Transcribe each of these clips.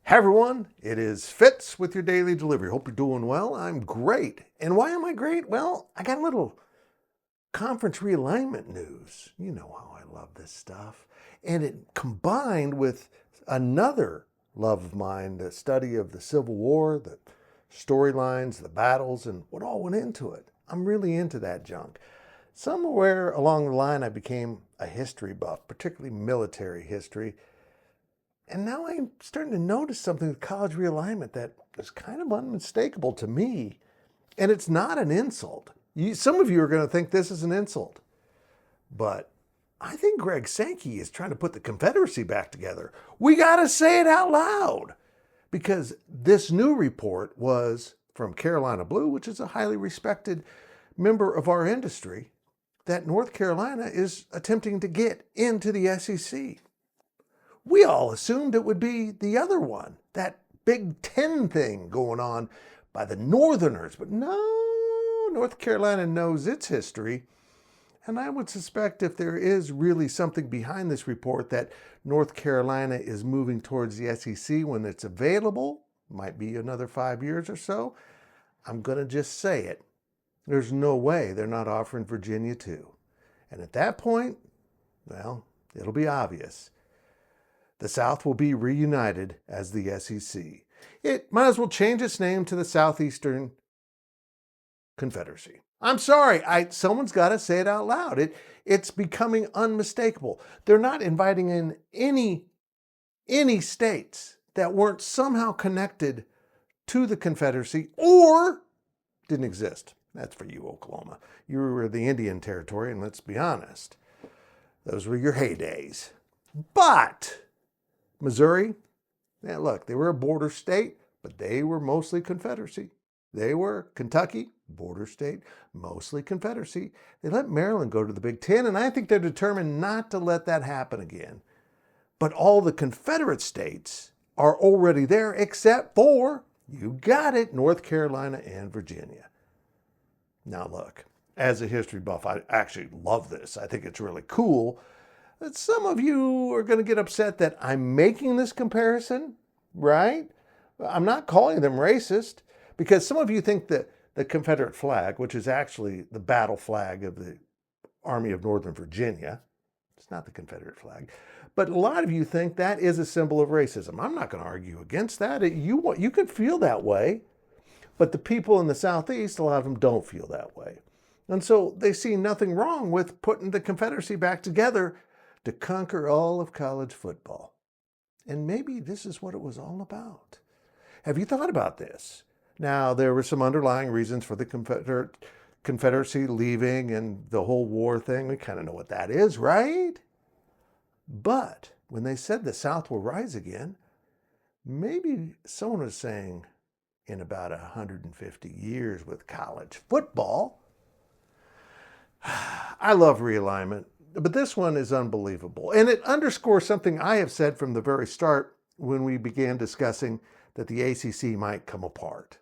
Hey everyone, it is Fitz with your daily delivery. Hope you're doing well. I'm great. And why am I great? Well, I got a little conference realignment news. You know how I love this stuff. And it combined with another love of mine, the study of the Civil War, the storylines, the battles, and what all went into it. I'm really into that junk. Somewhere along the line, I became a history buff, particularly military history. And now I'm starting to notice something with college realignment that is kind of unmistakable to me. And it's not an insult. Some of you are going to think this is an insult. But I think Greg Sankey is trying to put the Confederacy back together. We got to say it out loud. Because this new report was from Carolina Blue, which is a highly respected member of our industry, that North Carolina is attempting to get into the SEC. We all assumed it would be the other one, that Big Ten thing going on by the Northerners. But no, North Carolina knows its history. And I would suspect if there is really something behind this report that North Carolina is moving towards the SEC when it's available, might be another 5 years or so, I'm going to just say it. There's no way they're not offering Virginia too. And at that point, well, it'll be obvious. The South will be reunited as the SEC. It might as well change its name to the Southeastern Confederacy. I'm sorry, someone's got to say it out loud. It's becoming unmistakable. They're not inviting in any states that weren't somehow connected to the Confederacy or didn't exist. That's for you, Oklahoma. You were the Indian Territory, and let's be honest, those were your heydays. But Missouri, yeah, look, they were a border state, but they were mostly Confederacy. They were Kentucky, border state, mostly Confederacy. They let Maryland go to the Big Ten, and I think they're determined not to let that happen again. But all the Confederate states are already there except for, you got it, North Carolina and Virginia. Now look, as a history buff, I actually love this. I think it's really cool. But some of you are going to get upset that I'm making this comparison, right? I'm not calling them racist because some of you think that the Confederate flag, which is actually the battle flag of the Army of Northern Virginia, it's not the Confederate flag, but a lot of you think that is a symbol of racism. I'm not going to argue against that. You can feel that way, but the people in the Southeast, a lot of them don't feel that way. And so they see nothing wrong with putting the Confederacy back together to conquer all of college football. And maybe this is what it was all about. Have you thought about this? Now, there were some underlying reasons for the Confederacy leaving and the whole war thing. We kind of know what that is, right? But when they said the South will rise again, maybe someone was saying in about 150 years with college football. I love realignment. But this one is unbelievable. And it underscores something I have said from the very start when we began discussing that the ACC might come apart.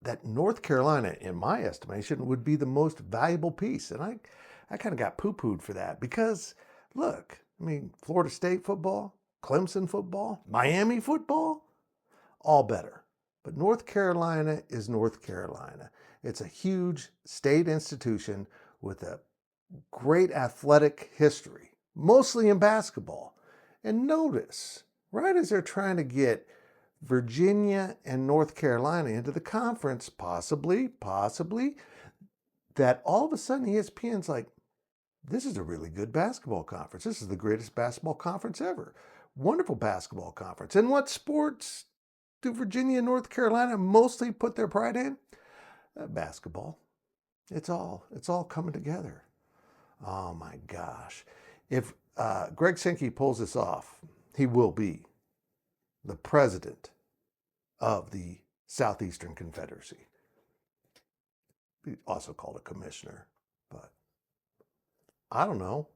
That North Carolina, in my estimation, would be the most valuable piece. And I kind of got poo-pooed for that because, look, I mean, Florida State football, Clemson football, Miami football, all better. But North Carolina is North Carolina. It's a huge state institution with a great athletic history, mostly in basketball. And notice, right as they're trying to get Virginia and North Carolina into the conference, possibly, that all of a sudden ESPN's like, this is a really good basketball conference. This is the greatest basketball conference ever. Wonderful basketball conference. And what sports do Virginia and North Carolina mostly put their pride in? Basketball. It's all coming together. Oh my gosh. If Greg Sankey pulls this off, he will be the president of the Southeastern Confederacy. He also called a commissioner, but I don't know.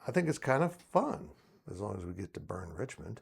I think it's kind of fun as long as we get to burn Richmond.